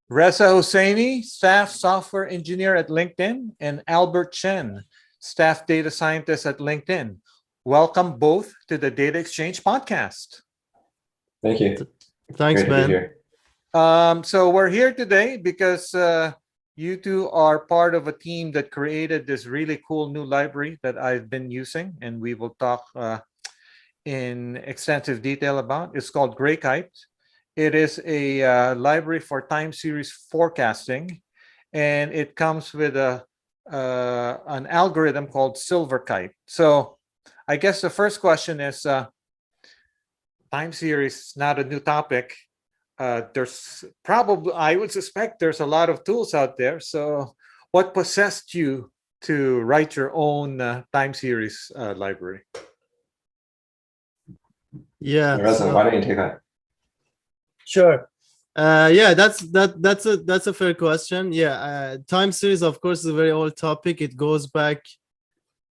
Reza Hosseini, staff software engineer at LinkedIn, and Albert Chen, staff data scientist at LinkedIn. Welcome both to the Data Exchange podcast. Thank you. Thanks, Great to be Ben. here. So we're here today because you two are part of a team that created this really cool new library that I've been using, and we will talk in extensive detail about. It's called GreatGuide. It is a library for time series forecasting, and it comes with an algorithm called Silverkite. So I guess the first question is, time series, not a new topic. There's probably, I would suspect there's a lot of tools out there. So what possessed you to write your own time series library? Yeah. Reza, why don't you take that? Sure. Yeah, that's a fair question. Yeah, time series, of course, is a very old topic. It goes back,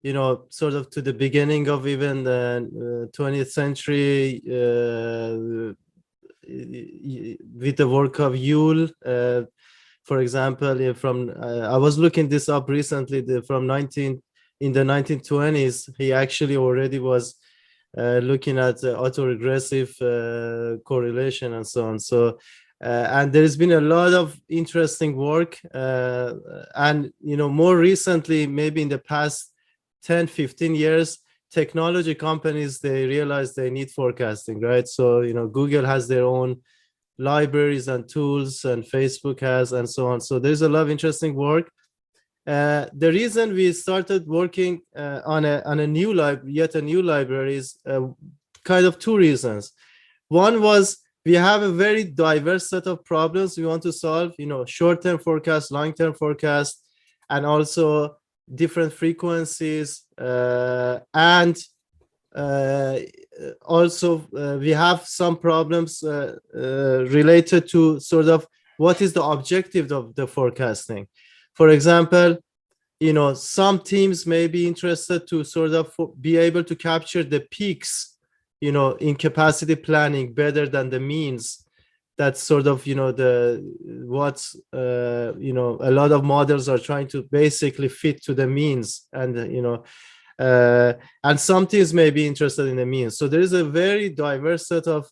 sort of to the beginning of even the 20th century with the work of Yule. For example, I was looking this up recently. In the 1920s, he actually already was looking at autoregressive correlation and so on. So, and there's been a lot of interesting work. And, more recently, maybe in the past 10, 15 years, technology companies, they realize they need forecasting, right? So, Google has their own libraries and tools, and Facebook has, and so on. So there's a lot of interesting work. The reason we started working on a new library is kind of two reasons. One was we have a very diverse set of problems we want to solve, short-term forecast, long-term forecast, and also different frequencies. And also we have some problems related to sort of what is the objective of the forecasting. For example, some teams may be interested to sort of be able to capture the peaks, in capacity planning better than the means. That's sort of, a lot of models are trying to basically fit to the means, and, and some teams may be interested in the means. So there is a very diverse set of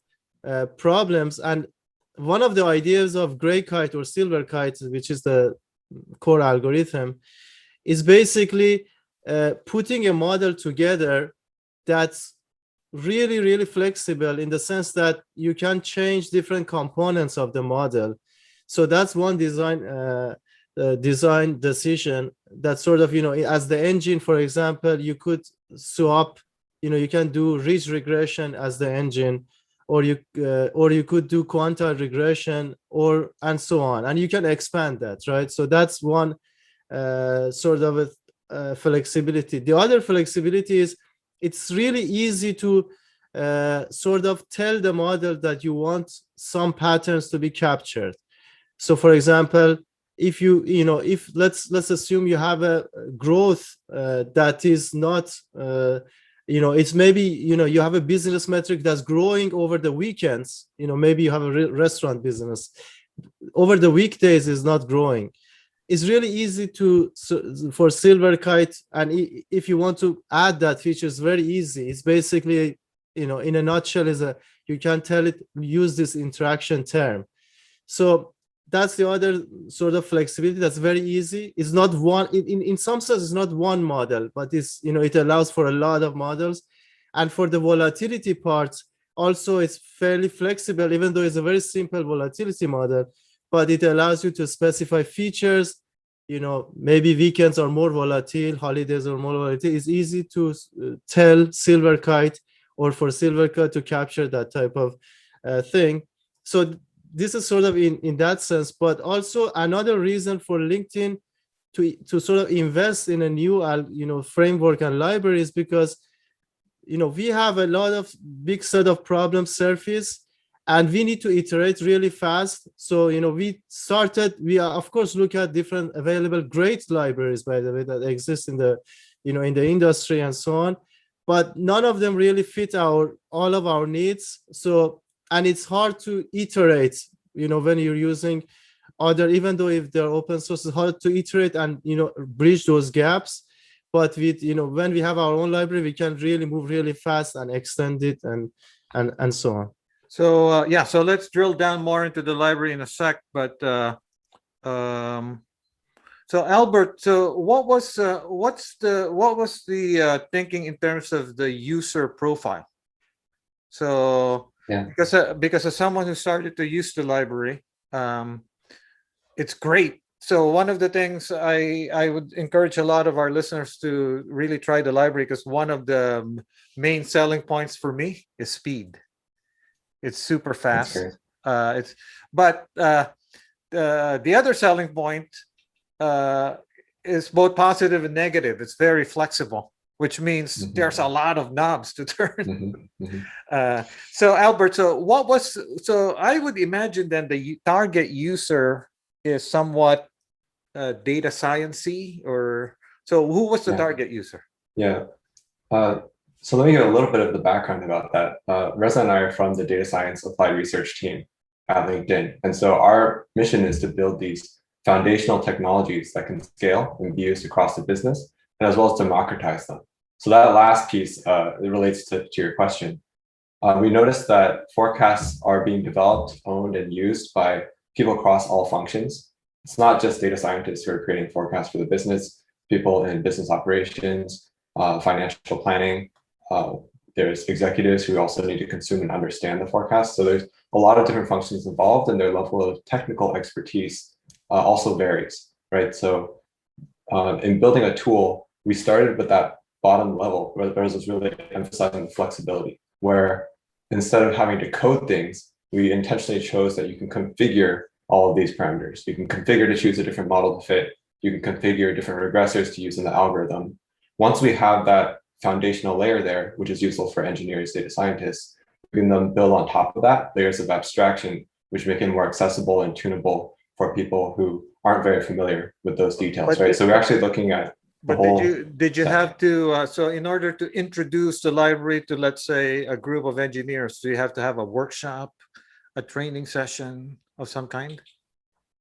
problems. And one of the ideas of GreatGuide or Silverkite, which is the core algorithm, is basically putting a model together that's really, really flexible in the sense that you can change different components of the model. So that's one design decision that sort of, as the engine, for example, you could swap, you can do ridge regression as the engine, or you could do quantile regression, and so on, and you can expand that, right? So that's one sort of a flexibility. The other flexibility is it's really easy to sort of tell the model that you want some patterns to be captured. So, for example, if let's assume you have a growth that is not it's maybe you have a business metric that's growing over the weekends. Maybe you have a restaurant business over the weekdays is not growing. It's really easy for Silverkite, and if you want to add that feature, it's very easy. It's basically, in a nutshell, you can tell it, use this interaction term. So that's the other sort of flexibility that's very easy. It's not one, in some sense, it's not one model, but it's, it allows for a lot of models. And for the volatility part, also it's fairly flexible, even though it's a very simple volatility model, but it allows you to specify features. Maybe weekends are more volatile, holidays are more volatile. It's easy to tell Silverkite, or for Silverkite to capture that type of thing. So this is sort of in that sense. But also another reason for LinkedIn to sort of invest in a new framework and library is because we have a lot of big set of problems surface, and we need to iterate really fast. So we are, of course, look at different available great libraries, by the way, that exist in the in the industry and so on, but none of them really fit all of our needs. So, and it's hard to iterate when you're using other, even though if they're open source, it's hard to iterate and bridge those gaps. But with when we have our own library, we can really move really fast and extend it and so on. So so let's drill down more into the library in a sec. But so Albert, so what was the thinking in terms of the user profile? So Yeah. because as someone who started to use the library, it's great. So one of the things I would encourage a lot of our listeners to really try the library, because one of the main selling points for me is speed. It's super fast. That's The other selling point is both positive and negative. It's very flexible, which means there's a lot of knobs to turn. So Albert, so I would imagine then the target user is somewhat data science-y, or so who was the target user? Yeah. So let me give a little bit of the background about that. Reza and I are from the data science applied research team at LinkedIn. And so our mission is to build these foundational technologies that can scale and be used across the business, and as well as democratize them. So that last piece it relates to your question. We noticed that forecasts are being developed, owned, and used by people across all functions. It's not just data scientists who are creating forecasts for the business, people in business operations, financial planning. There's executives who also need to consume and understand the forecast. So there's a lot of different functions involved, and their level of technical expertise also varies, right? So in building a tool, we started with that bottom level where Reza was really emphasizing flexibility, where instead of having to code things, we intentionally chose that you can configure all of these parameters. You can configure to choose a different model to fit. You can configure different regressors to use in the algorithm. Once we have that foundational layer there, which is useful for engineers, data scientists, we can then build on top of that layers of abstraction, which make it more accessible and tunable for people who aren't very familiar with those details, right? So we're actually looking at But did you have to so in order to introduce the library to, let's say, a group of engineers, do you have to have a workshop, a training session of some kind?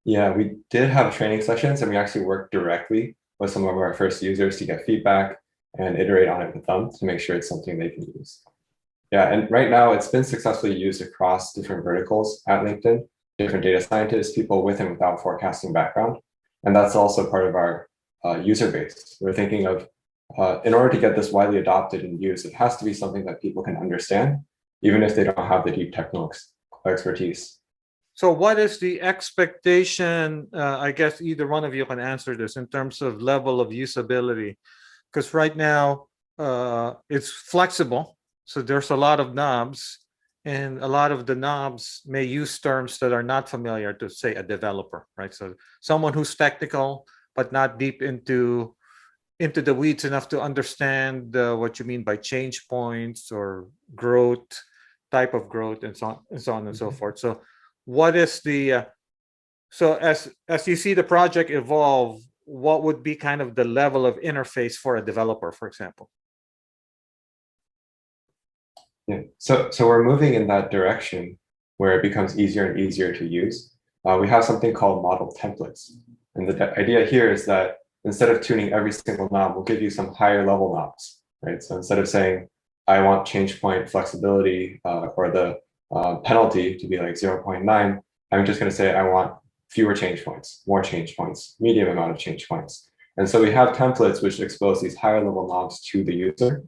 Yeah, we did have training sessions, and we actually worked directly with some of our first users to get feedback and iterate on it with them to make sure it's something they can use. Yeah, and right now it's been successfully used across different verticals at LinkedIn, different data scientists, people with and without forecasting background. And that's also part of our user base. We're thinking of, in order to get this widely adopted and used, it has to be something that people can understand, even if they don't have the deep technical expertise. So what is the expectation? I guess either one of you can answer this in terms of level of usability, because right now it's flexible. So there's a lot of knobs, and a lot of the knobs may use terms that are not familiar to, say, a developer, right? So someone who's technical but not deep into the weeds enough to understand what you mean by change points or growth, type of growth, and so on and so forth. So what is the so as you see the project evolve, what would be kind of the level of interface for a developer, for example? Yeah, so we're moving in that direction where it becomes easier and easier to use. We have something called model templates. And the idea here is that instead of tuning every single knob, we'll give you some higher level knobs, right? So instead of saying, I want change point flexibility or the penalty to be like 0.9, I'm just going to say, I want fewer change points, more change points, medium amount of change points. And so we have templates which expose these higher level knobs to the user.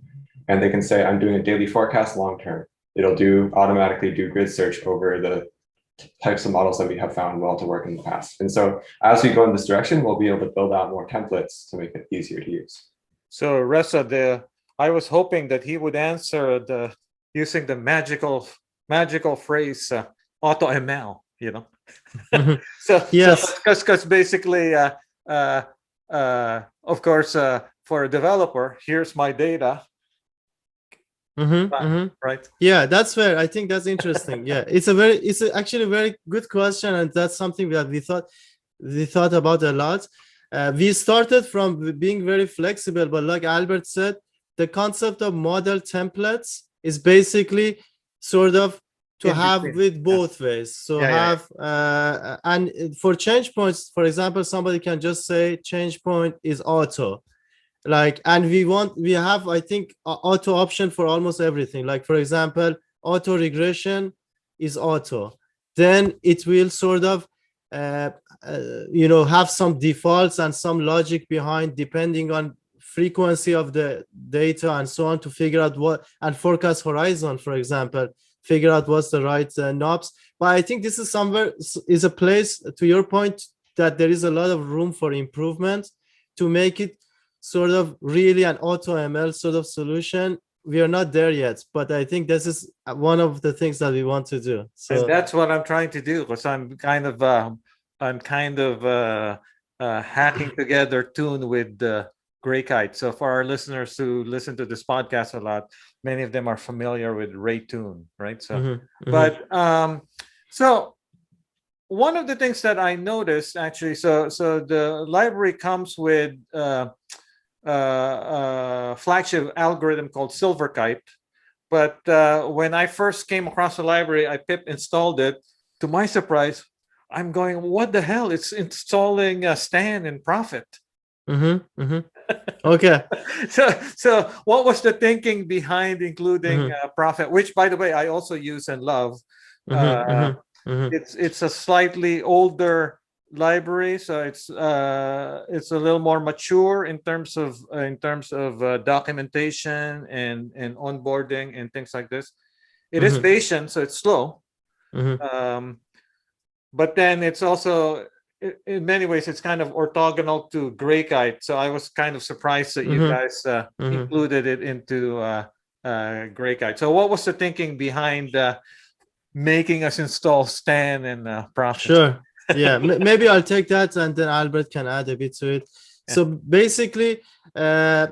And they can say, I'm doing a daily forecast long term. It'll automatically do grid search over the types of models that we have found well to work in the past. And so as we go in this direction, we'll be able to build out more templates to make it easier to use. So Reza, I was hoping that he would answer using the magical phrase auto ML, you know. So yes, because basically of course for a developer, here's my data. Right. Yeah, that's fair. I think that's interesting. Yeah, it's actually a very good question, and that's something that we thought about a lot. We started from being very flexible, but like Albert said, the concept of model templates is basically sort of to In have between. with both ways. So Yeah, yeah, have and for change points, for example, somebody can just say change point is auto. Like, and we have, I think, auto option for almost everything. Like, for example, auto regression is auto. Then it will sort of have some defaults and some logic behind, depending on frequency of the data and so on, to figure out what, and forecast horizon, for example, figure out what's the right knobs. But I think this is somewhere, is a place, to your point, that there is a lot of room for improvement to make it sort of really an auto ML sort of solution. We are not there yet, but I think this is one of the things that we want to do. So, and that's what I'm trying to do, because I'm kind of hacking together Tune with GreatGuide. So for our listeners who listen to this podcast a lot, many of them are familiar with Ray Tune, right? So, but so one of the things that I noticed actually, so the library comes with flagship algorithm called Silverkite. But when I first came across the library, I pip installed it. To my surprise, I'm going, what the hell? It's installing Stan and Profit. Okay. So what was the thinking behind including Profit, which, by the way, I also use and love. It's a slightly older library, so it's a little more mature in terms of documentation and onboarding and things like this. It is Bayesian, so it's slow. But then it's also, in many ways, it's kind of orthogonal to GreatGuide. So I was kind of surprised that you guys included it into GreatGuide. So what was the thinking behind making us install Stan and Profit? Sure. Yeah, maybe I'll take that, and then Albert can add a bit to it. Yeah. So basically, the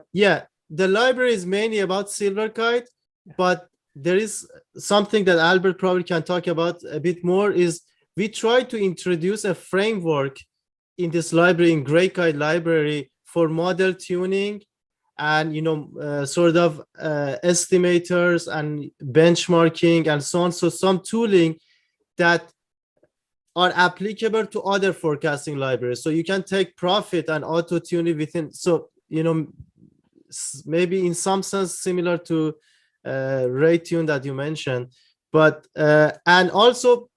library is mainly about Silverkite, but there is something that Albert probably can talk about a bit more. Is we try to introduce a framework in this library, in GreatGuide library, for model tuning and sort of estimators and benchmarking and so on. So some tooling that are applicable to other forecasting libraries. So you can take Profit and auto tune it within. So maybe in some sense similar to RayTune that you mentioned, but and also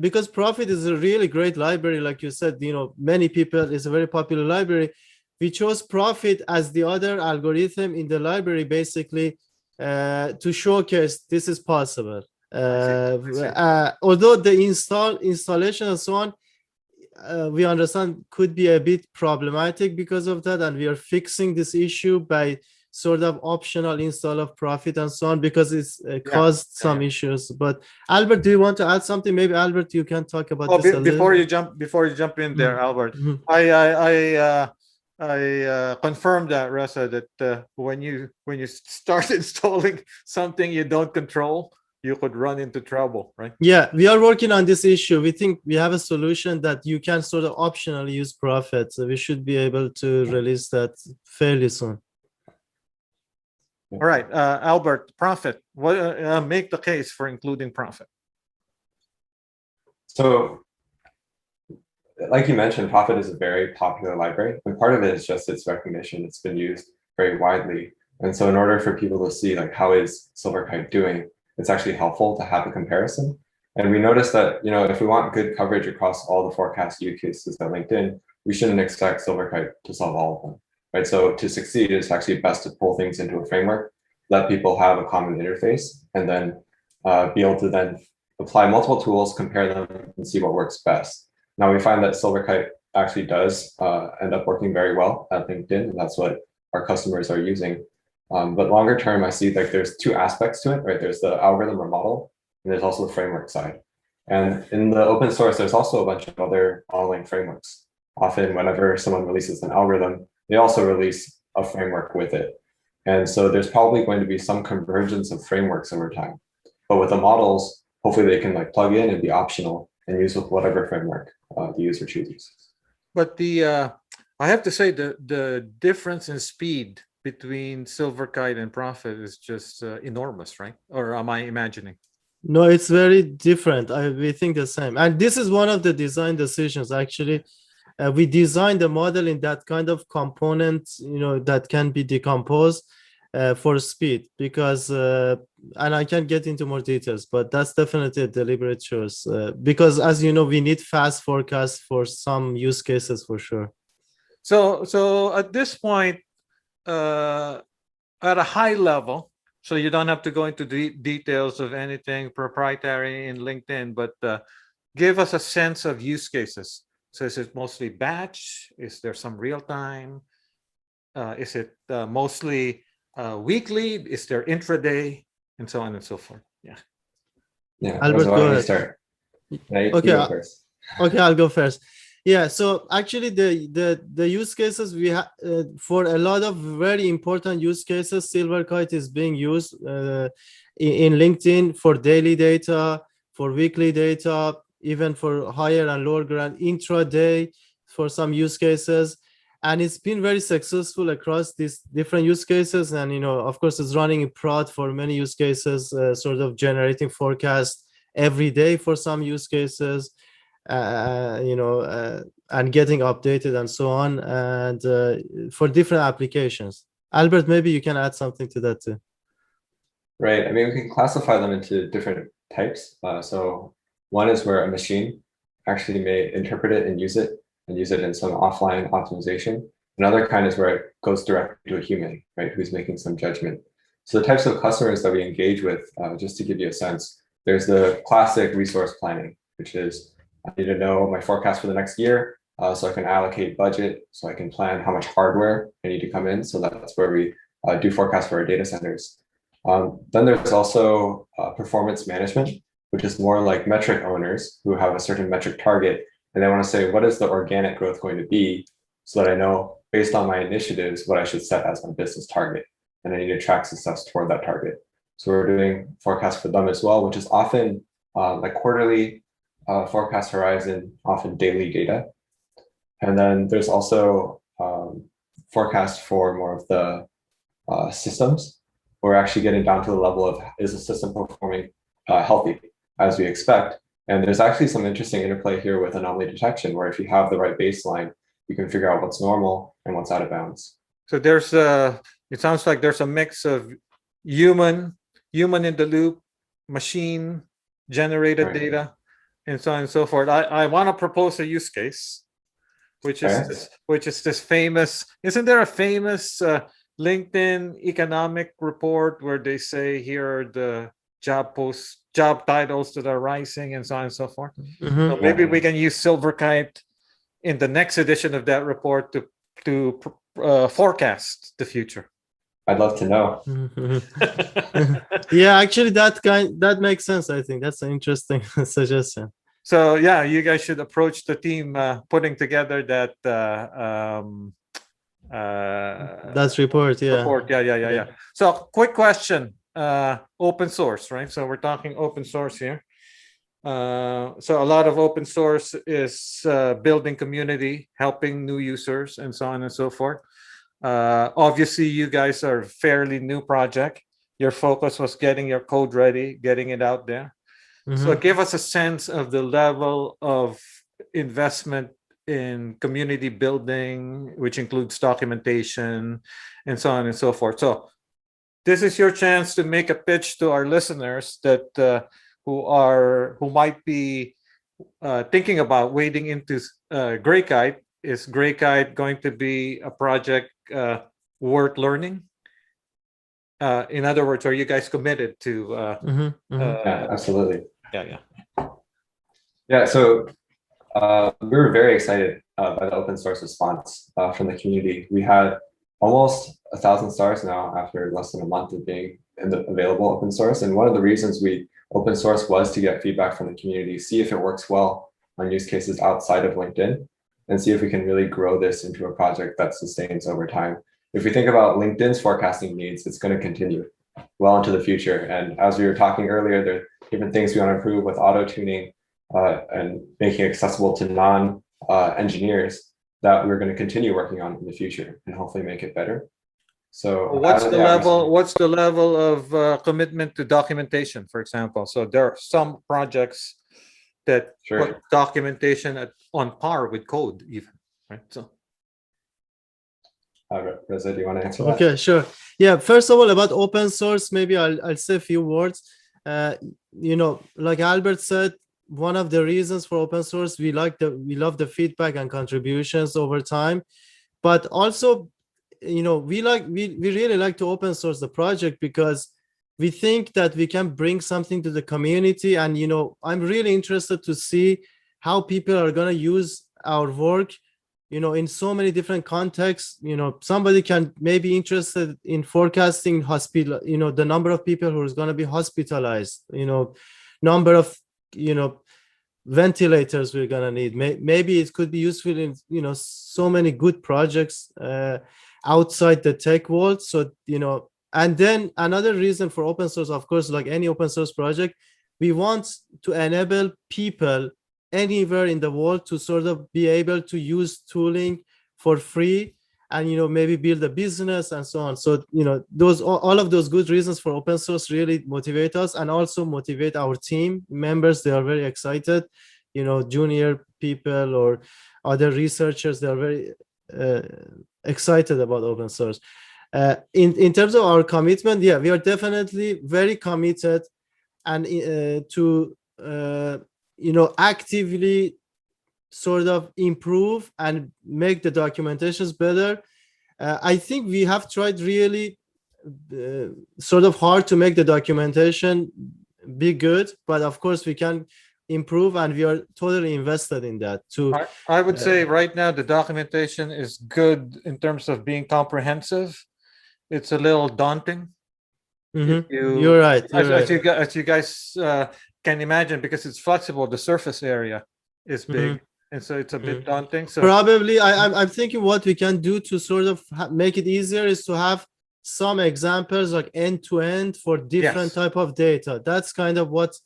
because Profit is a really great library, like you said, many people, it's a very popular library. We chose Profit as the other algorithm in the library, basically to showcase this is possible. Although the installation and so on, we understand could be a bit problematic because of that, and we are fixing this issue by sort of optional install of Profit and so on, because it's caused some issues. But Albert, do you want to add something? Maybe Albert, you can talk about this before you jump in there, Albert. I confirmed that, Reza, that when you start installing something you don't control, you could run into trouble, right? Yeah, we are working on this issue. We think we have a solution that you can sort of optionally use Profit. So we should be able to release that fairly soon. All right, Albert, Profit. What make the case for including Profit? So, like you mentioned, Profit is a very popular library, and part of it is just its recognition. It's been used very widely, and so in order for people to see like how is Silverkite doing, it's actually helpful to have a comparison. And we noticed that if we want good coverage across all the forecast use cases at LinkedIn, we shouldn't expect Silverkite to solve all of them. Right, so to succeed, it's actually best to pull things into a framework, let people have a common interface, and then be able to then apply multiple tools, compare them, and see what works best. Now we find that Silverkite actually does end up working very well at LinkedIn, and that's what our customers are using. But longer term, I see like there's two aspects to it, right? There's the algorithm or model, and there's also the framework side. And in the open source, there's also a bunch of other modeling frameworks. Often, whenever someone releases an algorithm, they also release a framework with it. And so there's probably going to be some convergence of frameworks over time. But with the models, hopefully they can like plug in and be optional and use with whatever framework the user chooses. But I have to say the difference in speed between Silverkite and Profit is just enormous, right? Or am I imagining? No, it's very different. We think the same. And this is one of the design decisions, actually. We designed the model in that kind of component, that can be decomposed for speed, because, and I can get into more details, but that's definitely a deliberate choice, because as you know, we need fast forecasts for some use cases for sure. So at this point, at a high level, so you don't have to go into details of anything proprietary in LinkedIn, but give us a sense of use cases. So is it mostly batch? Is there some real time? Is it mostly weekly? Is there intraday? And so on and so forth. Yeah. Yeah, Albert, Reza, why go don't you ahead. start? No, you Okay, go first. Okay, I'll go first. Yeah, so actually the use cases we have for a lot of very important use cases, Silverkite is being used in LinkedIn for daily data, for weekly data, even for higher and lower grade intraday for some use cases. And it's been very successful across these different use cases. And, of course, it's running in prod for many use cases, sort of generating forecasts every day for some use cases. And getting updated and so on, and for different applications. Albert, maybe you can add something to that too. Right. I mean, we can classify them into different types. So one is where a machine actually may interpret it and use it in some offline optimization. Another kind is where it goes directly to a human, right, who's making some judgment. So the types of customers that we engage with, just to give you a sense, there's the classic resource planning, which is I need to know my forecast for the next year, so I can allocate budget, so I can plan how much hardware I need to come in. So that's where we do forecasts for our data centers. Then there's also performance management, which is more like metric owners who have a certain metric target, and they want to say, what is the organic growth going to be, so that I know based on my initiatives what I should set as my business target, and I need to track success toward that target. So we're doing forecasts for them as well, which is often like quarterly forecast horizon, often daily data. And then there's also forecast for more of the systems. We're actually getting down to the level of, is the system performing healthy as we expect? And there's actually some interesting interplay here with anomaly detection, where if you have the right baseline, you can figure out what's normal and what's out of bounds. So it sounds like there's a mix of human in the loop, machine generated Right. data, and so on and so forth. I want to propose a use case, which is this famous. Isn't there a famous LinkedIn economic report where they say here are the job titles that are rising, and so on and so forth? Mm-hmm. So maybe we can use Silverkite in the next edition of that report to forecast the future. I'd love to know. Yeah, actually, that makes sense. I think that's an interesting suggestion. So yeah, you guys should approach the team putting together that That's report. Yeah. report. Yeah. So quick question, open source, right? So we're talking open source here. So a lot of open source is building community, helping new users, and so on and so forth. Obviously, you guys are a fairly new project. Your focus was getting your code ready, getting it out there. Mm-hmm. So give us a sense of the level of investment in community building, which includes documentation and so on and so forth. So this is your chance to make a pitch to our listeners that who might be thinking about wading into GreatGuide. Is GreatGuide going to be a project worth learning? In other words, are you guys committed to? Yeah, absolutely. Yeah. So we were very excited by the open source response from the community. We had almost 1,000 stars now after less than a month of being in the available open source. And one of the reasons we open source was to get feedback from the community, see if it works well on use cases outside of LinkedIn, and see if we can really grow this into a project that sustains over time. If we think about LinkedIn's forecasting needs, it's going to continue well into the future. And as we were talking earlier, there are different things we want to improve with auto tuning and making it accessible to non-engineers that we're going to continue working on in the future and hopefully make it better. So What's the yeah, level? What's the level of commitment to documentation, for example? So there are some projects that sure. put documentation on par with code, even, right? So Reza, do you want to answer that? Okay, sure. Yeah, first of all, about open source, maybe I'll say a few words. Like Albert said, one of the reasons for open source, we love the feedback and contributions over time, but also, we really like to open source the project because we think that we can bring something to the community. And I'm really interested to see how people are going to use our work in so many different contexts. Somebody can maybe interested in forecasting hospital, the number of people who is going to be hospitalized, number of ventilators we're going to need. Maybe it could be useful in so many good projects outside the tech world. So and then another reason for open source, of course, like any open source project, we want to enable people anywhere in the world to sort of be able to use tooling for free and maybe build a business and so on. So those all of those good reasons for open source really motivate us and also motivate our team members. They are very excited. Junior people or other researchers, they are very excited about open source. In terms of our commitment, yeah, we are definitely very committed and to actively sort of improve and make the documentations better. I think we have tried really sort of hard to make the documentation be good, but of course we can improve, and we are totally invested in that too. I would say right now the documentation is good in terms of being comprehensive. It's a little daunting. You're right. As you guys can imagine, because it's flexible, the surface area is big, and so it's a bit daunting. So probably I'm thinking what we can do to sort of make it easier is to have some examples like end to end for different type of data. That's kind of what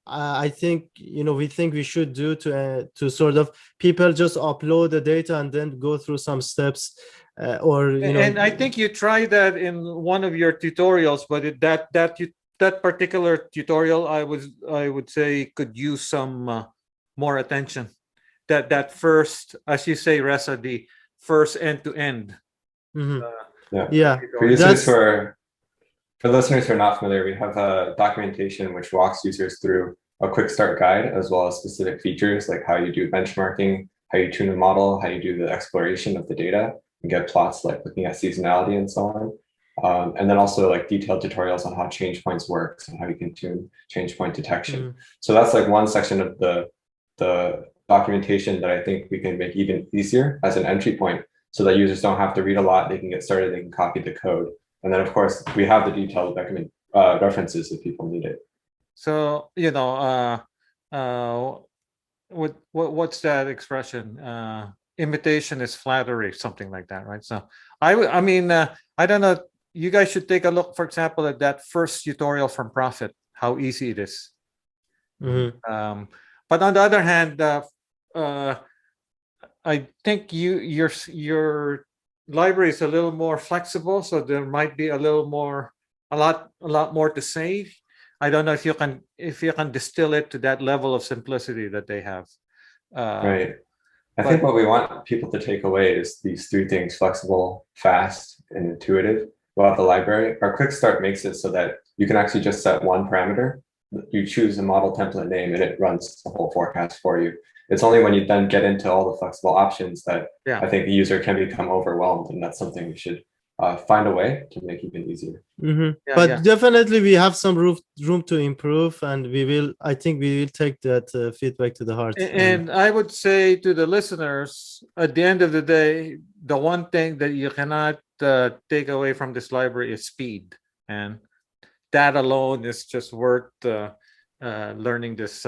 I think we think we should do to sort of people just upload the data and then go through some steps and I think you tried that in one of your tutorials, but that particular tutorial I would say could use some more attention. That first, as you say, Reza, the first end to end. Yeah. For listeners who are not familiar, we have a documentation which walks users through a quick start guide, as well as specific features like how you do benchmarking, how you tune a model, how you do the exploration of the data and get plots like looking at seasonality and so on. And then also like detailed tutorials on how change points works and how you can tune change point detection. So that's like one section of the documentation that I think we can make even easier as an entry point so that users don't have to read a lot. They can get started, they can copy the code. And then, of course, we have the detailed references if people need it. So, what's that expression? Imitation is flattery, something like that, right? So, I mean, I don't know. You guys should take a look, for example, at that first tutorial from Prophet, how easy it is. But on the other hand, I think your library is a little more flexible, so there might be a lot more to say. I don't know if you can distill it to that level of simplicity that they have. Right. I think what we want people to take away is these three things: flexible, fast, and intuitive. About the library, our quick start makes it so that you can actually just set one parameter. You choose a model template name and it runs the whole forecast for you. It's only when you then get into all the flexible options that I think the user can become overwhelmed, and that's something we should find a way to make even easier. But definitely we have some room to improve, and I think we will take that feedback to the heart. And I would say to the listeners, at the end of the day, the one thing that you cannot take away from this library is speed, and that alone is just worth learning this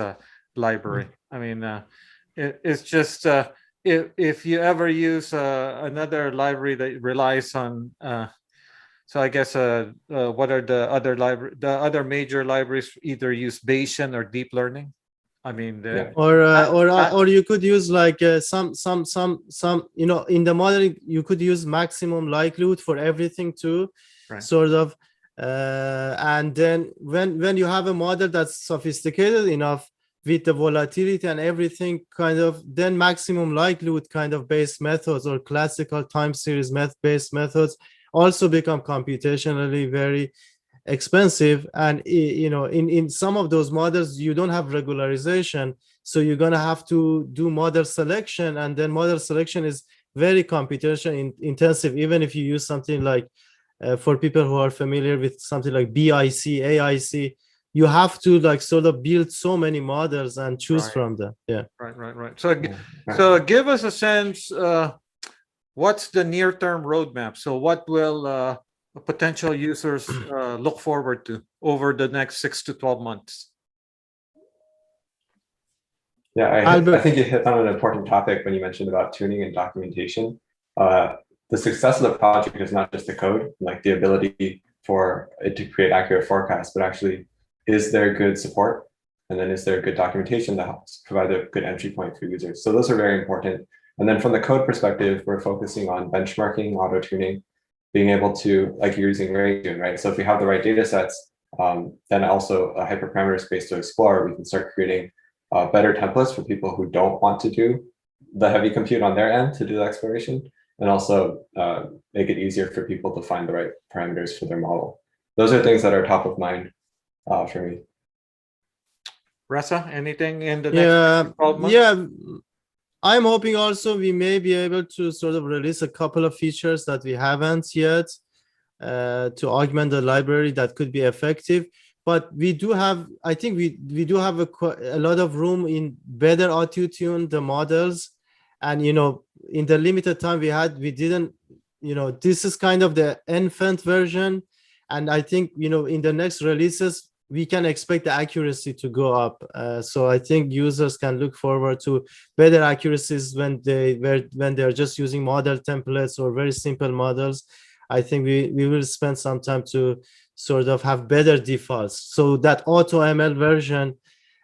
library. I mean, it's just if you ever use another library that relies on so I guess what are the other major libraries either use Bayesian or deep learning? I mean, or you could use like some in the modeling you could use maximum likelihood for everything too, right. sort of, and then when you have a model that's sophisticated enough with the volatility and everything, kind of, then maximum likelihood kind of based methods or classical time series based methods also become computationally very expensive. And in some of those models you don't have regularization, so you're going to have to do model selection, and then model selection is very computation intensive, even if you use something like for people who are familiar with something like BIC, AIC, you have to like sort of build so many models and choose from them. Right. So give us a sense, what's the near-term roadmap? So what will potential users look forward to over the next 6 to 12 months? Yeah, I think you hit on an important topic when you mentioned about tuning and documentation. The success of the project is not just the code, like the ability for it to create accurate forecasts, but actually, is there good support? And then is there good documentation that helps provide a good entry point for users? So those are very important. And then from the code perspective, we're focusing on benchmarking, auto-tuning, being able to, like you're using RayTune, right? So if we have the right data sets, then also a hyperparameter space to explore, we can start creating better templates for people who don't want to do the heavy compute on their end to do the exploration, and also make it easier for people to find the right parameters for their model. Those are things that are top of mind for me. Reza, anything in the next 12 months? Yeah, I'm hoping also we may be able to sort of release a couple of features that we haven't yet to augment the library that could be effective. But we do have, I think we do have a lot of room in better auto-tune the models. And, in the limited time we had, we didn't, this is kind of the infant version. And I think, in the next releases, we can expect the accuracy to go up. So I think users can look forward to better accuracies when they're just using model templates or very simple models. I think we will spend some time to sort of have better defaults, so that auto ML version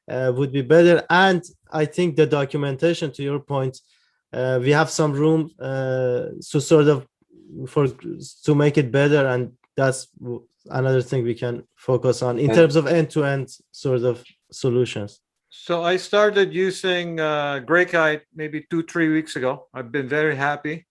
would be better. And I think the documentation, to your point, we have some room to sort of to make it better, and that's another thing we can focus on in terms of end-to-end sort of solutions. So I started using GreatGuide maybe 2-3 weeks ago. I've been very happy.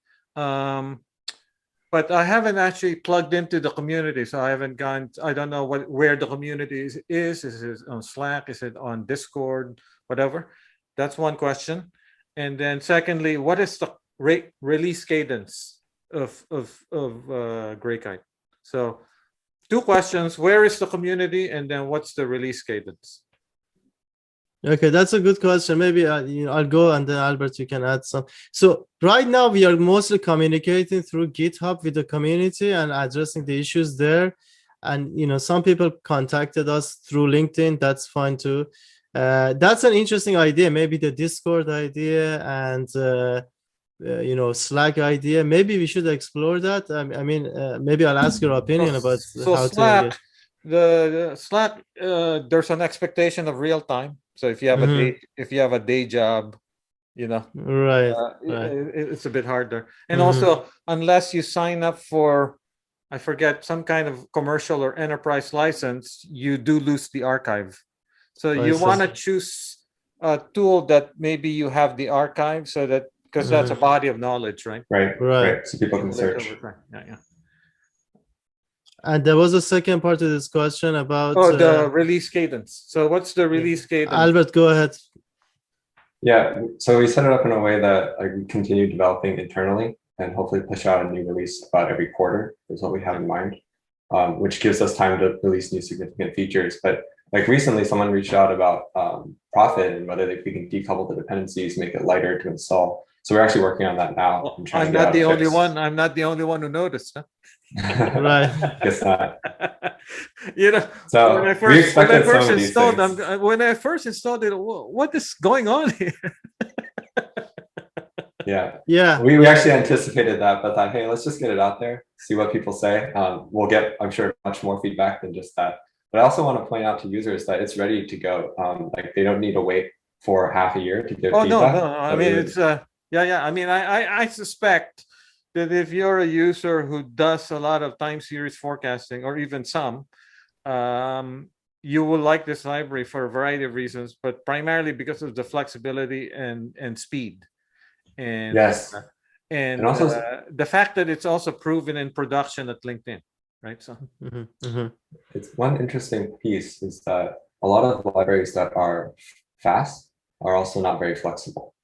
But I haven't actually plugged into the community, so I haven't gone. I don't know where the community is. Is it on Slack? Is it on Discord? Whatever. That's one question. And then secondly, what is the release cadence of GreatGuide? So 2 questions: where is the community, and then what's the release cadence? Okay, that's a good question. Maybe I'll go, and then Albert, you can add some. So right now we are mostly communicating through GitHub with the community and addressing the issues there. And some people contacted us through LinkedIn. That's fine too. That's an interesting idea. Maybe the Discord idea and Slack idea. Maybe we should explore that. I mean, maybe I'll ask your opinion about how Slack, to. The Slack, there's an expectation of real time. So if you have a day job, right, it's a bit harder. And also, unless you sign up for, I forget, some kind of commercial or enterprise license, you do lose the archive. So you want to choose a tool that maybe you have the archive, so that, because that's a body of knowledge, right? Right. So people can search. Yeah. And there was a second part of this question about the release cadence. So what's the release cadence? Albert, go ahead. Yeah, so we set it up in a way that we continue developing internally and hopefully push out a new release about every quarter is what we have in mind, which gives us time to release new significant features. But like recently, someone reached out about Profit and whether we can decouple the dependencies, make it lighter to install. So we're actually working on that now. I'm not the only one. I'm not the only one who noticed. Huh? Right. Guess not. So when I first installed it, what is going on here? Yeah. We actually anticipated that, but thought, hey, let's just get it out there, see what people say. We'll get, I'm sure, much more feedback than just that. But I also want to point out to users that it's ready to go. Like they don't need to wait for half a year to give Oh no, feedback. no, no. I But mean, it it's yeah. I mean, I suspect that if you're a user who does a lot of time series forecasting, or even some, um, you will like this library for a variety of reasons, but primarily because of the flexibility and speed, and yes, and also the fact that it's also proven in production at LinkedIn, right? So Mhm, mhm. it's one interesting piece is that a lot of libraries that are fast are also not very flexible,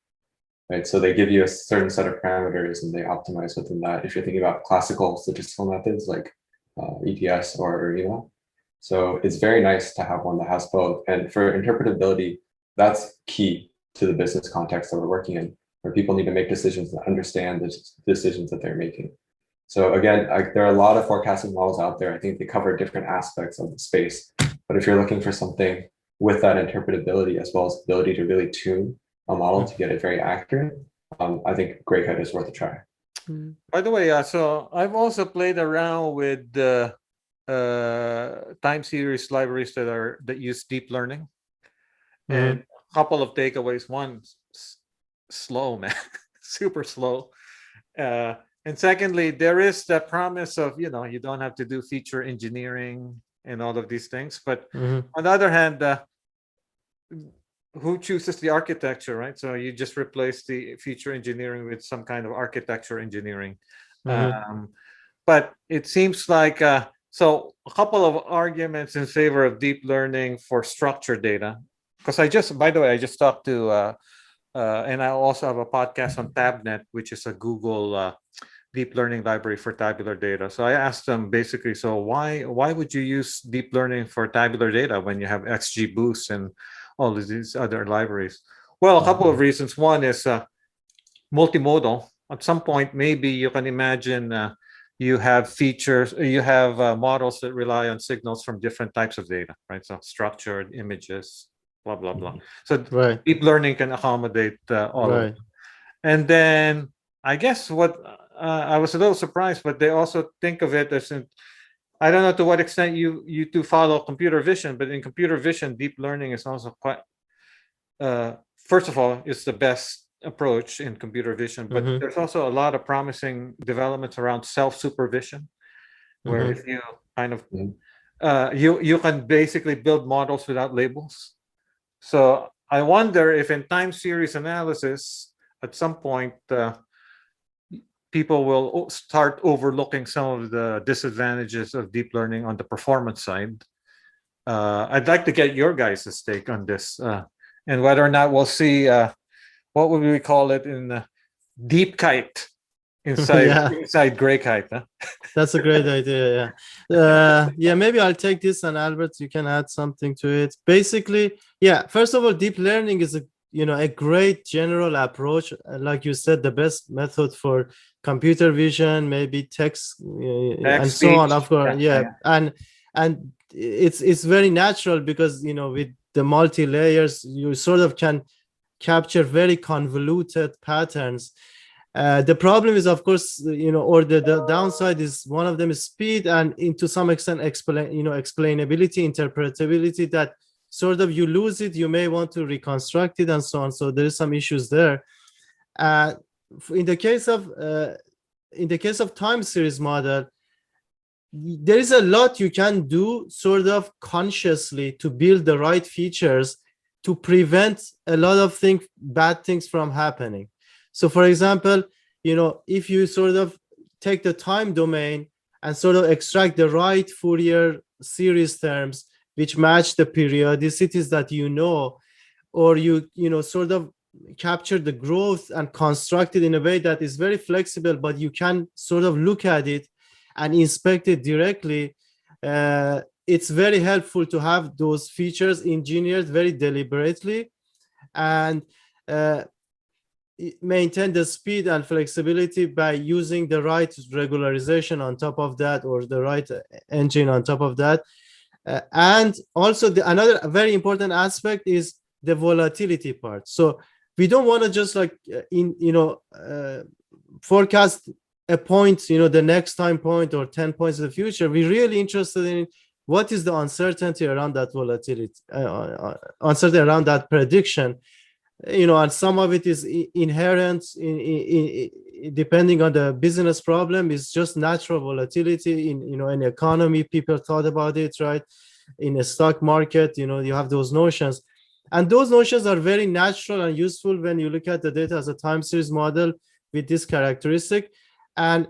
right? So they give you a certain set of parameters and they optimize within that. If you're thinking about classical statistical methods like EDS or ARIMA. So it's very nice to have one that has both. And for interpretability, that's key to the business context that we're working in, where people need to make decisions and understand the decisions that they're making. So again, there are a lot of forecasting models out there. I think they cover different aspects of the space. But if you're looking for something with that interpretability as well as the ability to really tune a model to get it very accurate, I think GreatGuide is worth a try. by the way, so I've also played around with the time series libraries that use deep learning, and a couple of takeaways. One, slow, man, super slow. And secondly, there is the promise of, you don't have to do feature engineering and all of these things. But Mhm. on the other hand, who chooses the architecture, right? So you just replace the feature engineering with some kind of architecture engineering. Mhm. But it seems like, so a couple of arguments in favor of deep learning for structured data. Because by the way, I just talked to, and I also have a podcast on TabNet, which is a Google deep learning library for tabular data. So I asked them basically, so why would you use deep learning for tabular data when you have XGBoost and all of these other libraries? Well, a couple of reasons. One is multimodal. At some point, maybe you can imagine you have models that rely on signals from different types of data, right? So structured images, blah blah blah. So Right, deep learning can accommodate all of it. right. And then I guess what I was a little surprised, but they also think of it as I don't know to what extent you two follow computer vision, but in computer vision, deep learning is also quite. First of all, it's the best approach in computer vision, but Mhm, there's also a lot of promising developments around self-supervision, where mhm. if you kind of Mhm. you can basically build models without labels. So I wonder if in time series analysis, at some point, people will start overlooking some of the disadvantages of deep learning on the performance side. I'd like to get your guys' take on this, and whether or not we'll see what would we call it in deep kite inside Yeah, inside gray kite. Huh? that's a great idea. Yeah, yeah. Maybe I'll take this, and Albert, you can add something to it. Basically, yeah. First of all, deep learning is a great general approach. Like you said, the best method for computer vision, maybe text, and Text, so on. speech. Of course, Yeah, yeah, yeah. and it's very natural because with the multi layers, you sort of can capture very convoluted patterns. The problem is, of course, or the downside is one of them is speed and to some extent explainability, interpretability, that sort of you lose it, you may want to reconstruct it and so on. So there is some issues there. Uh, in the case of time series model, there is a lot you can do sort of consciously to build the right features to prevent a lot of bad things from happening. So for example, if you sort of take the time domain and sort of extract the right Fourier series terms which match the periodicities that or you sort of capture the growth and construct it in a way that is very flexible, but you can sort of look at it and inspect it directly. It's very helpful to have those features engineered very deliberately and maintain the speed and flexibility by using the right regularization on top of that, or the right engine on top of that. And also another very important aspect is the volatility part. So we don't want to just forecast a point, the next time point or 10 points in the future. We're really interested in what is the uncertainty around that volatility, uncertainty around that prediction. and some of it is inherent depending on the business problem. Is just natural volatility in an economy. People thought about it, right? In a stock market, you have those notions, and those notions are very natural and useful when you look at the data as a time series model with this characteristic. And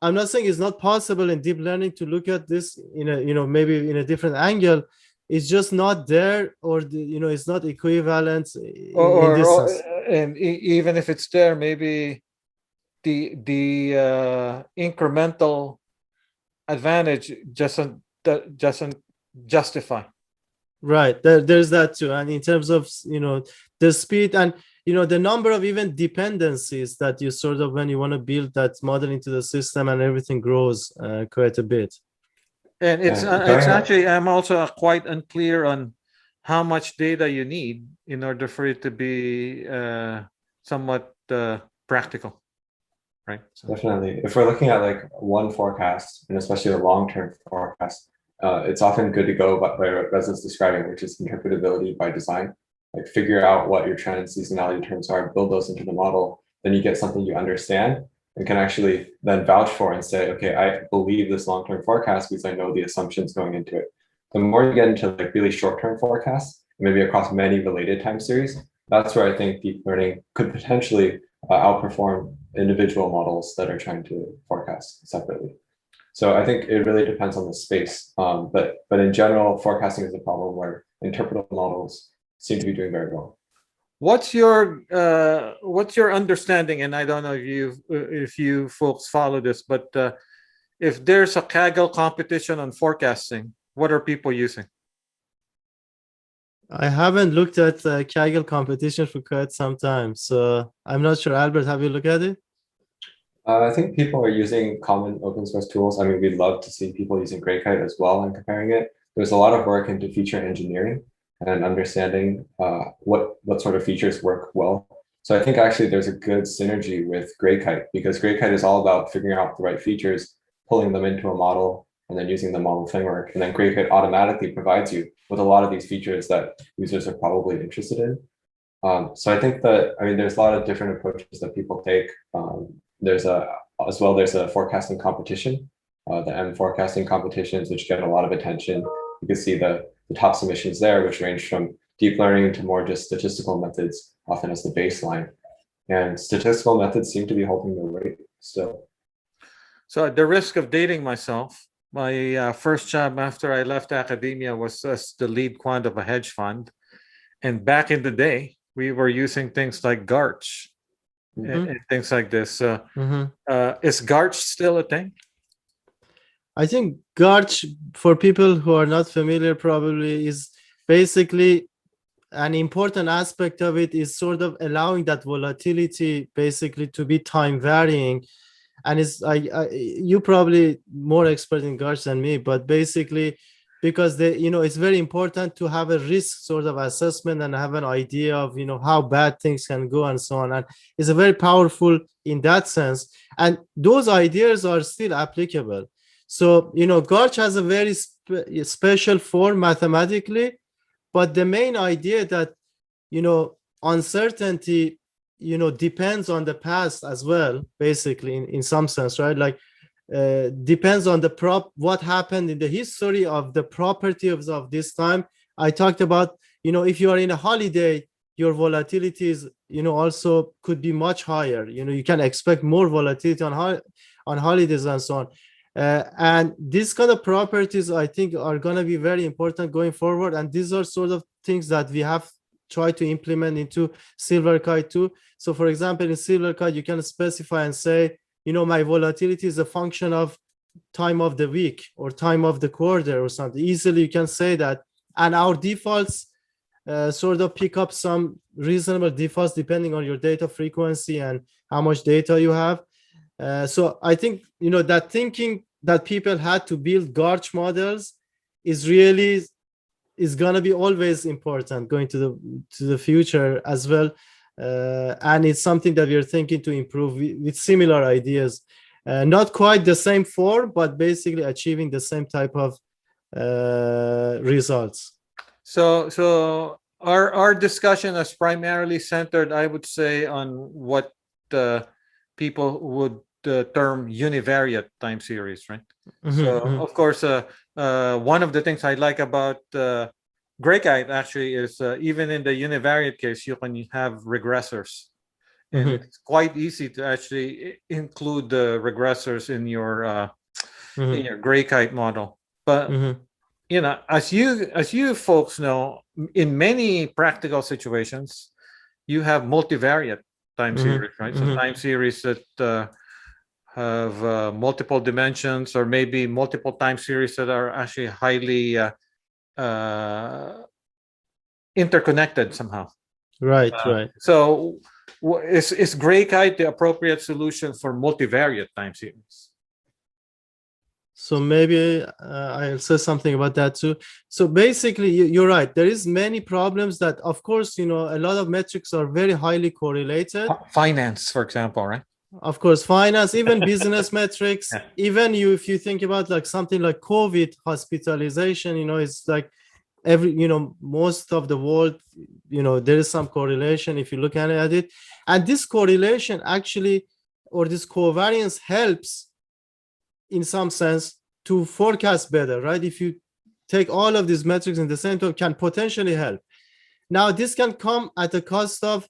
I'm not saying it's not possible in deep learning to look at this in a maybe in a different angle. It's just not there, or it's not equivalent in this sense. And even if it's there, maybe the incremental advantage doesn't justify. Right. There's that too. And in terms of the speed and the number of even dependencies that you sort of, when you want to build that model into the system, and everything grows quite a bit. And it's actually, I'm also quite unclear on how much data you need in order for it to be somewhat practical, right? So. Definitely. If we're looking at like one forecast, and especially a long-term forecast, it's often good to go by what Reza's describing, which is interpretability by design. Like figure out what your trend and seasonality terms are, build those into the model, then you get something you understand and can actually then vouch for and say, okay, I believe this long-term forecast because I know the assumptions going into it. The more you get into like really short-term forecasts, maybe across many related time series, that's where I think deep learning could potentially outperform individual models that are trying to forecast separately. So I think it really depends on the space. But in general, forecasting is a problem where interpretable models seem to be doing very well. What's your understanding? And I don't know if you folks follow this, but if there's a Kaggle competition on forecasting, what are people using? I haven't looked at Kaggle competition for quite some time, so I'm not sure. Albert, have you looked at it? I think people are using common open source tools. I mean, we'd love to see people using GreatGuide as well and comparing it. There's a lot of work into feature engineering and understanding what sort of features work well. So I think actually there's a good synergy with GreatGuide, because GreatGuide is all about figuring out the right features, pulling them into a model, and then using the model framework. And then GreatGuide automatically provides you with a lot of these features that users are probably interested in. So I think that, I mean, there's a lot of different approaches that people take. There's a forecasting competition, the M forecasting competitions, which get a lot of attention. You can see the top submissions there, which range from deep learning to more just statistical methods, often as the baseline. And statistical methods seem to be holding their weight still. So at the risk of dating myself, my first job after I left academia was as the lead quant of a hedge fund. And back in the day, we were using things like GARCH and things like this. Is GARCH still a thing? I think GARCH, for people who are not familiar, probably is basically an important aspect of it is sort of allowing that volatility basically to be time varying. And it's you probably more expert in GARCH than me, but basically because it's very important to have a risk sort of assessment and have an idea of how bad things can go and so on. And it's a very powerful in that sense. And those ideas are still applicable. So GARCH has a very special form mathematically, but the main idea that uncertainty depends on the past as well, basically in some sense, right? Like depends on what happened in the history of the property of this time. I talked about if you are in a holiday, your volatility is also could be much higher. You can expect more volatility on holidays and so on. And these kind of properties I think are going to be very important going forward, and these are sort of things that we have tried to implement into Silverkite too. So for example, in Silverkite you can specify and say my volatility is a function of time of the week or time of the quarter or something. Easily you can say that, and our defaults sort of pick up some reasonable defaults depending on your data frequency and how much data you have. So I think that thinking that people had to build GARCH models is gonna be always important going to the future as well. And it's something that we're thinking to improve with similar ideas, not quite the same form, but basically achieving the same type of results. So Our discussion is primarily centered, I would say, on what people would term univariate time series, right? So, of course, one of the things I like about GreatGuide actually is even in the univariate case, you can have regressors, and it's quite easy to actually include the regressors in your GreatGuide model. But as you folks know, in many practical situations, you have multivariate time series, right? So time series that have multiple dimensions, or maybe multiple time series that are actually highly interconnected somehow. Right, right. So, is GreatGuide the appropriate solution for multivariate time series? So maybe I'll say something about that too. So basically, you're right. There is many problems that, of course, a lot of metrics are very highly correlated. Finance, for example, right? Of course, finance, even business metrics, Yeah. even if you think about like something like COVID hospitalization, it's like most of the world, there is some correlation if you look at it. And this correlation actually, or this covariance helps in some sense to forecast better, right? If you take all of these metrics in the same time, can potentially help. Now, this can come at the cost of,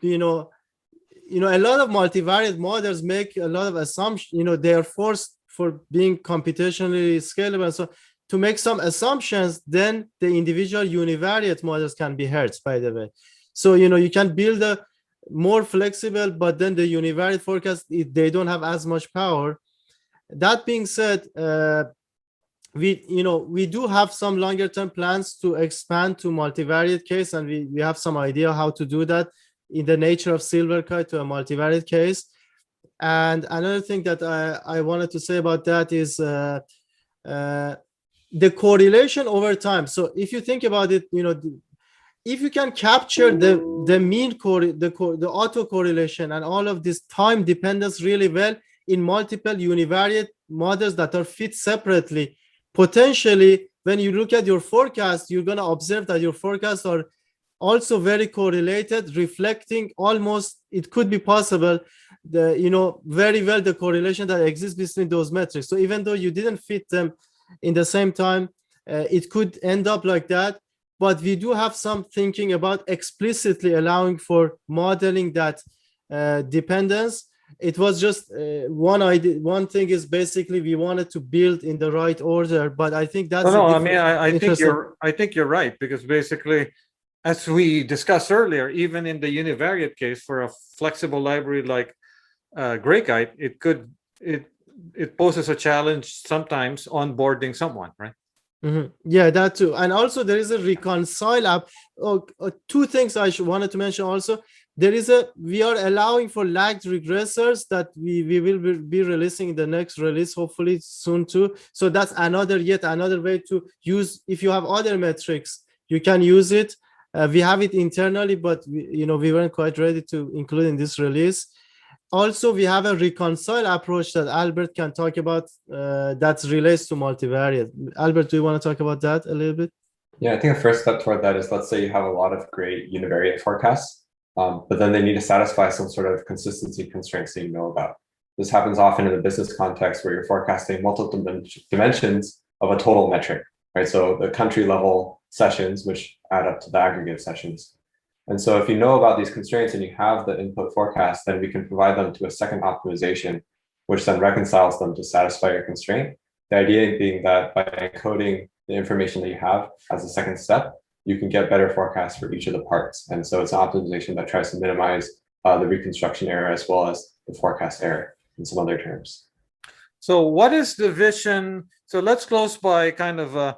a lot of multivariate models make a lot of assumptions, they are forced for being computationally scalable. So to make some assumptions, then the individual univariate models can be hurt, by the way. So, you can build a more flexible, but then the univariate forecast, they don't have as much power. That being said, we do have some longer term plans to expand to multivariate case, and we have some idea how to do that in the nature of Silverkite to a multivariate case. And another thing that I wanted to say about that is the correlation over time. So if you think about it, if you can capture the mean the auto correlation and all of this time dependence really well in multiple univariate models that are fit separately, potentially when you look at your forecast, you're going to observe that your forecasts are also very correlated, reflecting almost, it could be possible, very well the correlation that exists between those metrics. So even though you didn't fit them in the same time, it could end up like that. But we do have some thinking about explicitly allowing for modeling that dependence. It was just one idea. One thing is basically we wanted to build in the right order, but I think that's no. I mean, I think you're right, because basically, as we discussed earlier, even in the univariate case for a flexible library like GreatGuide, it poses a challenge sometimes onboarding someone, right? Yeah, that too. And also there is a reconcile app. Two things I wanted to mention also. We are allowing for lagged regressors that we will be releasing in the next release, hopefully soon too. So that's yet another way to use. If you have other metrics, you can use it. We have it internally, but we weren't quite ready to include in this release. Also, we have a reconcile approach that Albert can talk about that relates to multivariate. Albert, do you want to talk about that a little bit? Yeah, I think the first step toward that is, let's say you have a lot of great univariate forecasts, but then they need to satisfy some sort of consistency constraints that you know about. This happens often in a business context where you're forecasting multiple dimensions of a total metric, right? So the country level sessions, which add up to the aggregate sessions. And so if you know about these constraints and you have the input forecast, then we can provide them to a second optimization, which then reconciles them to satisfy your constraint. The idea being that by encoding the information that you have as a second step, you can get better forecasts for each of the parts. And so it's an optimization that tries to minimize the reconstruction error as well as the forecast error in some other terms. So what is the vision? So let's close by kind of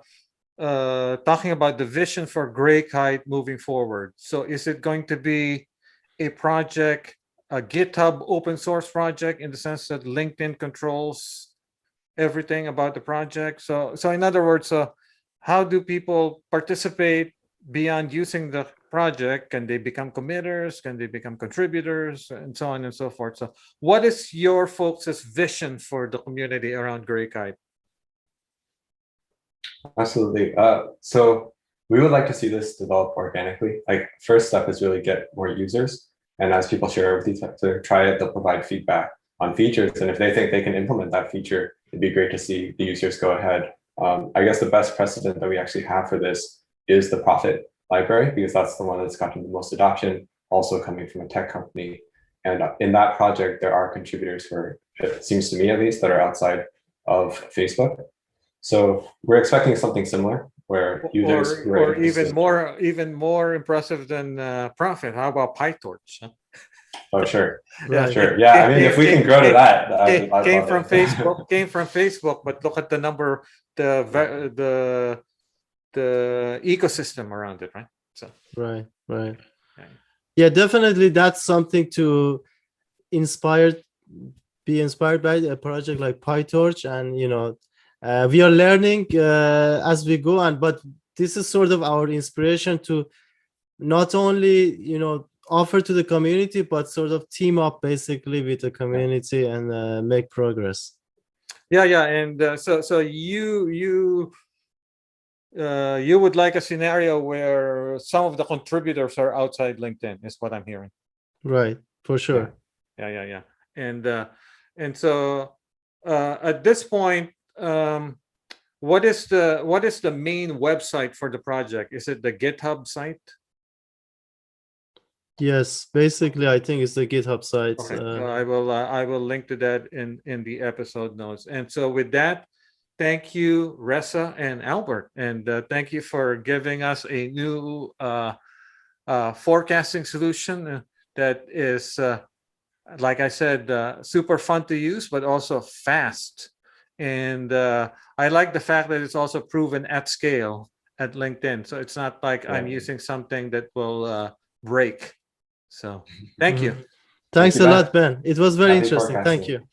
talking about the vision for GreatGuide moving forward. So is it going to be a project, a GitHub open source project, in the sense that LinkedIn controls everything about the project? So in other words, how do people participate beyond using the project? Can they become committers? Can they become contributors? And so on and so forth. So what is your folks' vision for the community around GreatGuide? Absolutely. So we would like to see this develop organically. Like first step is really get more users. And as people share with each other, try it, they'll provide feedback on features. And if they think they can implement that feature, it'd be great to see the users go ahead. I guess the best precedent that we actually have for this is the Profit library, because that's the one that's gotten the most adoption, also coming from a tech company. And in that project, there are contributors who it seems to me at least, that are outside of Facebook. So we're expecting something similar where users or even more impressive than Profit. How about PyTorch? Huh? Oh, sure. Right. Sure. Yeah. I mean, if we can grow to that, I'd came love from it. Facebook, came from Facebook, but look at the number, the ecosystem around it, right? So Right. yeah. Yeah, definitely. That's something to be inspired by a project like PyTorch, and we are learning as we go. But this is sort of our inspiration to not only offer to the community, but sort of team up basically with the community and make progress. Yeah, and so you would like a scenario where some of the contributors are outside LinkedIn, is what I'm hearing. Right, for sure. Yeah. And so at this point, what is the main website for the project? Is it the GitHub site? Yes, basically, I think it's the GitHub site. Okay, so I will link to that in the episode notes. And so with that, thank you, Reza and Albert, and thank you for giving us a new forecasting solution that is, like I said, super fun to use, but also fast. And I like the fact that it's also proven at scale at LinkedIn. So it's not like I'm using something that will break. So thank you. Thanks Thank you, a Ben. lot, Ben. It was very Happy interesting. Thank forecasting. you.